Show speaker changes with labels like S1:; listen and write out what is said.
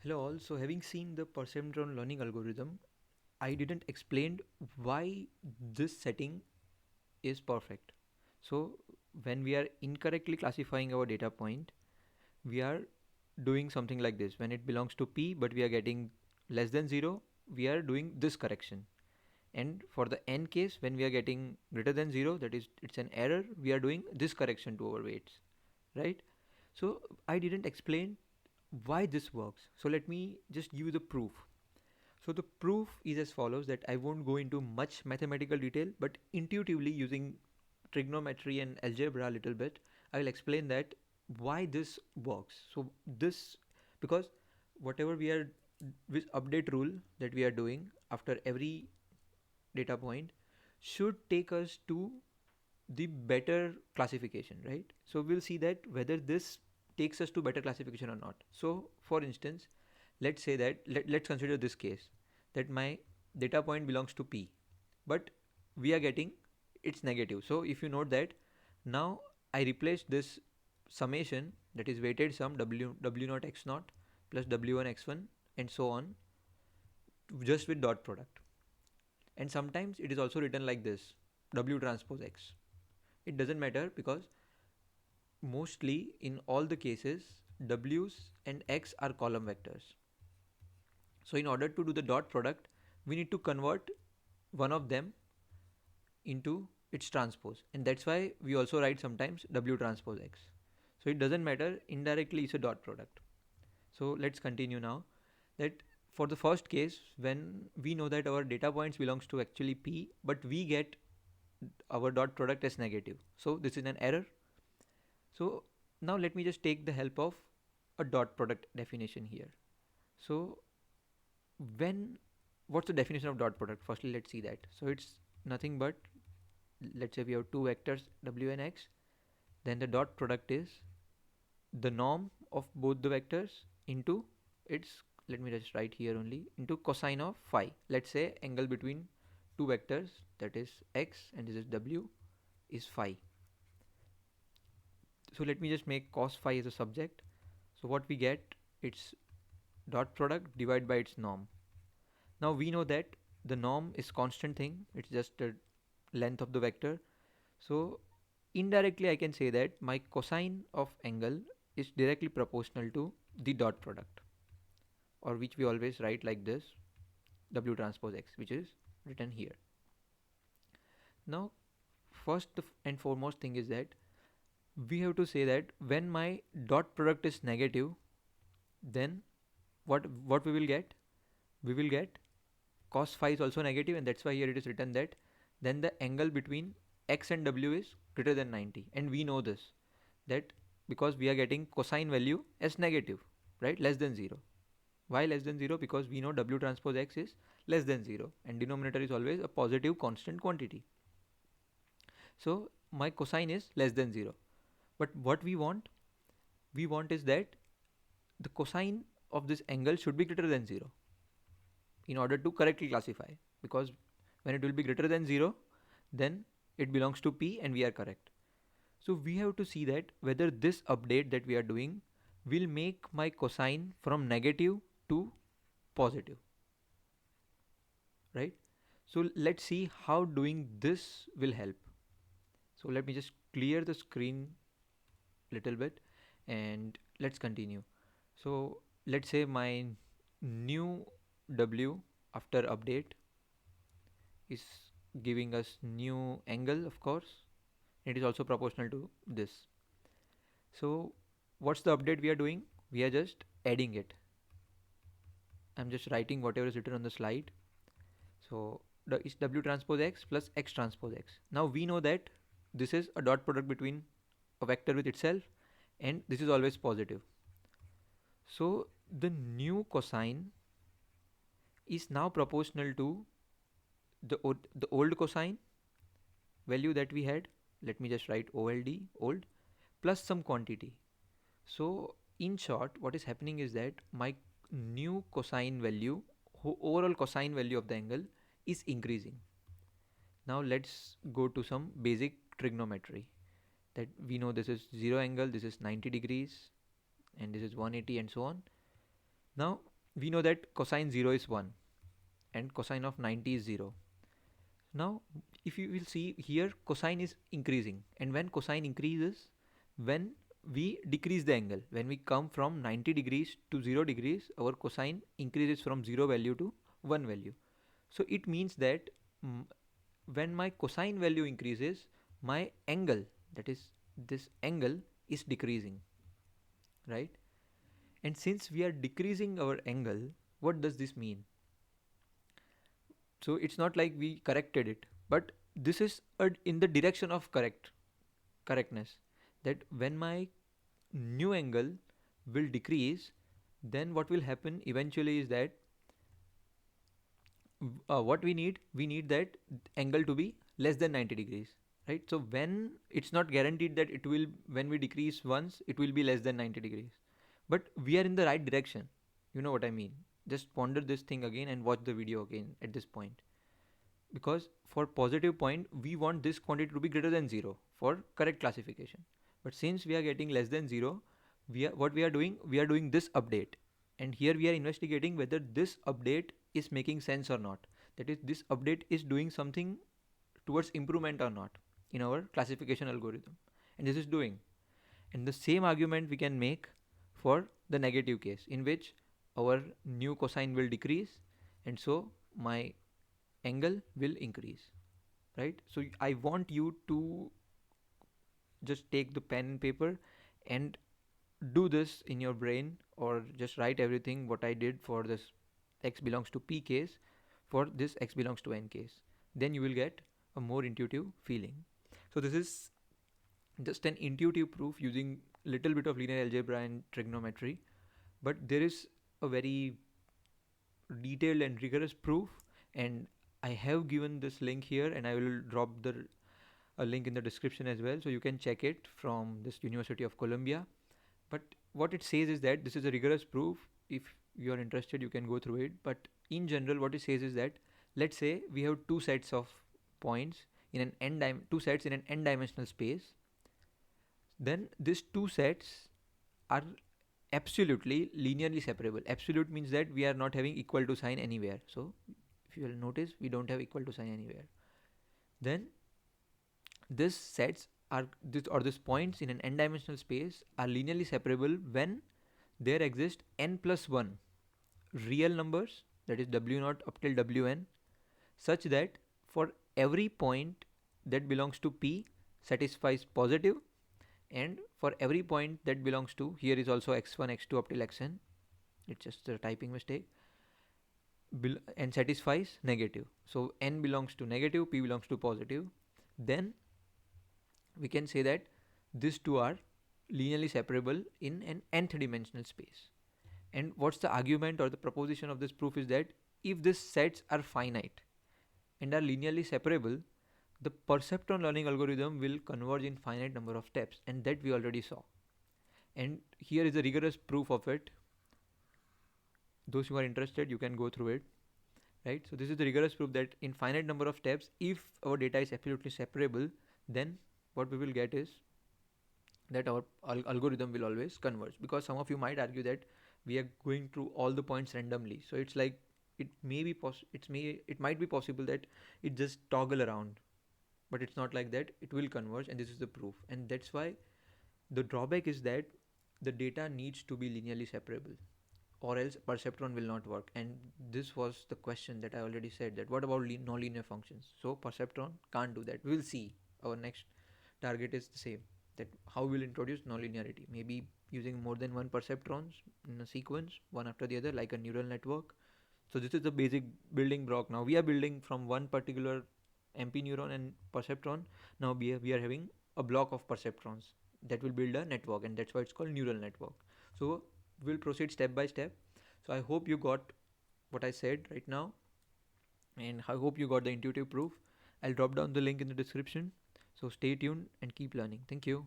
S1: Hello all. So having seen the Perceptron learning algorithm, I didn't explain why this setting is perfect. So when we are incorrectly classifying our data point, we are doing something like this. When it belongs to P but we are getting less than 0, we are doing this correction. And for the N case, when we are getting greater than 0, that is it's an error, we are doing this correction to our weights, right? So I didn't explain why this works. So let me just give you the proof. So the proof is as follows, that I won't go into much mathematical detail, but intuitively using trigonometry and algebra a little bit, I will explain that why this works. So this, because whatever we are, with update rule that we are doing after every data point should take us to the better classification, right? So we'll see that whether this takes us to better classification or not. So for instance, let's say that let's consider this case, that my data point belongs to P, but we are getting it's negative. So if you note that now I replace this summation, that is weighted sum w naught x naught plus w1 x1 and so on, just with dot product. And sometimes it is also written like this, w transpose x. It doesn't matter, because mostly in all the cases w's and x are column vectors. So in order to do the dot product, we need to convert one of them into its transpose, and that's why we also write sometimes w transpose x. So it doesn't matter, indirectly it's a dot product. So let's continue now, that for the first case, when we know that our data points belongs to actually P, but we get our dot product as negative, so this is an error. So now let me just take the help of a dot product definition here. So when, what's the definition of dot product? Firstly, let's see that. So it's nothing but, let's say we have two vectors w and x, then the dot product is the norm of both the vectors into its, let me just write here only, into cosine of phi. Let's say angle between two vectors, that is x and this is w, is phi. So let me just make cos phi as a subject. So what we get, it's dot product divided by its norm. Now we know that the norm is constant thing, it's just the length of the vector. So indirectly I can say that my cosine of angle is directly proportional to the dot product, or which we always write like this, w transpose x, which is written here. Now first and foremost thing is that we have to say that when my dot product is negative, then what we will get, we will get cos phi is also negative, and that's why here it is written that then the angle between x and w is greater than 90. And we know this, that because we are getting cosine value as negative, right, less than 0. Why less than 0? Because we know w transpose x is less than 0 and denominator is always a positive constant quantity. So my cosine is less than 0. But what we want is that the cosine of this angle should be greater than 0 in order to correctly classify, because when it will be greater than 0, then it belongs to P and we are correct. So we have to see that whether this update that we are doing will make my cosine from negative to positive, right? So let's see how doing this will help. So let me just clear the screen little bit and let's continue. So let's say my new W after update is giving us new angle, of course. It is also proportional to this. So what's the update we are doing? We are just adding it. I'm just writing whatever is written on the slide. So it's W transpose X plus X transpose X. Now we know that this is a dot product between a vector with itself, and this is always positive. So the new cosine is now proportional to the old cosine value that we had. Let me just write OLD, old, plus some quantity. So in short, what is happening is that my new cosine value, overall cosine value of the angle, is increasing. Now let's go to some basic trigonometry, that we know this is 0 angle, this is 90 degrees, and this is 180 and so on. Now we know that cosine 0 is 1 and cosine of 90 is 0. Now, if you will see here, cosine is increasing, and when cosine increases, when we decrease the angle, when we come from 90 degrees to 0 degrees, our cosine increases from 0 value to 1 value. So it means that mm, when my cosine value increases, my angle, that is this angle, is decreasing, right? And since we are decreasing our angle, what does this mean? So it's not like we corrected it, but this is in the direction of correctness. That when my new angle will decrease, then what will happen eventually is that what we need that angle to be less than 90 degrees, right? So when it's not guaranteed that it will, when we decrease once, it will be less than 90 degrees, but we are in the right direction. You know what I mean? Just ponder this thing again and watch the video again at this point, because for positive point we want this quantity to be greater than 0 for correct classification. But since we are getting less than 0, what we are doing, we are doing this update, and here we are investigating whether this update is making sense or not. That is, this update is doing something towards improvement or not in our classification algorithm, and this is doing. And the same argument we can make for the negative case, in which our new cosine will decrease, and so my angle will increase, right? So I want you to just take the pen and paper and do this in your brain, or just write everything what I did for this x belongs to p case, for this x belongs to n case. Then you will get a more intuitive feeling. So this is just an intuitive proof using little bit of linear algebra and trigonometry, but there is a very detailed and rigorous proof, and I have given this link here, and I will drop the a link in the description as well, so you can check it from this University of Columbia. But what it says is that this is a rigorous proof. If you are interested, you can go through it. But in general, what it says is that, let's say we have two sets of points in an two sets in an n-dimensional space. Then these two sets are absolutely linearly separable. Absolute means that we are not having equal to sign anywhere. So if you will notice, we don't have equal to sign anywhere. Then these sets are these points in an n-dimensional space are linearly separable when there exist n plus 1 real numbers, that is w0 up till wn, such that for every point that belongs to p satisfies positive, and for every point that belongs to, here is also x1 x2 up till xn, it's just a typing mistake, and satisfies negative. So n belongs to negative, p belongs to positive, then we can say that these two are linearly separable in an nth dimensional space. And what's the argument or the proposition of this proof is that if these sets are finite and are linearly separable, the perceptron learning algorithm will converge in finite number of steps, and that we already saw. And here is a rigorous proof of it. Those who are interested, you can go through it, right? So this is the rigorous proof that in finite number of steps, if our data is absolutely separable, then what we will get is that our algorithm will always converge. Because some of you might argue that we are going through all the points randomly, so it's like it may be it might be possible that it just toggle around, but it's not like that. It will converge, and this is the proof. And that's why the drawback is that the data needs to be linearly separable, or else perceptron will not work. And this was the question that I already said, that what about nonlinear functions? So perceptron can't do that. We'll see. Our next target is the same, that how we'll introduce nonlinearity, maybe using more than one perceptrons in a sequence, one after the other, like a neural network. So this is the basic building block. Now we are building from one particular MP neuron and perceptron. Now we are having a block of perceptrons that will build a network, and that's why it's called neural network. So we'll proceed step by step. So I hope you got what I said right now, and I hope you got the intuitive proof. I'll drop down the link in the description. So stay tuned and keep learning. Thank you.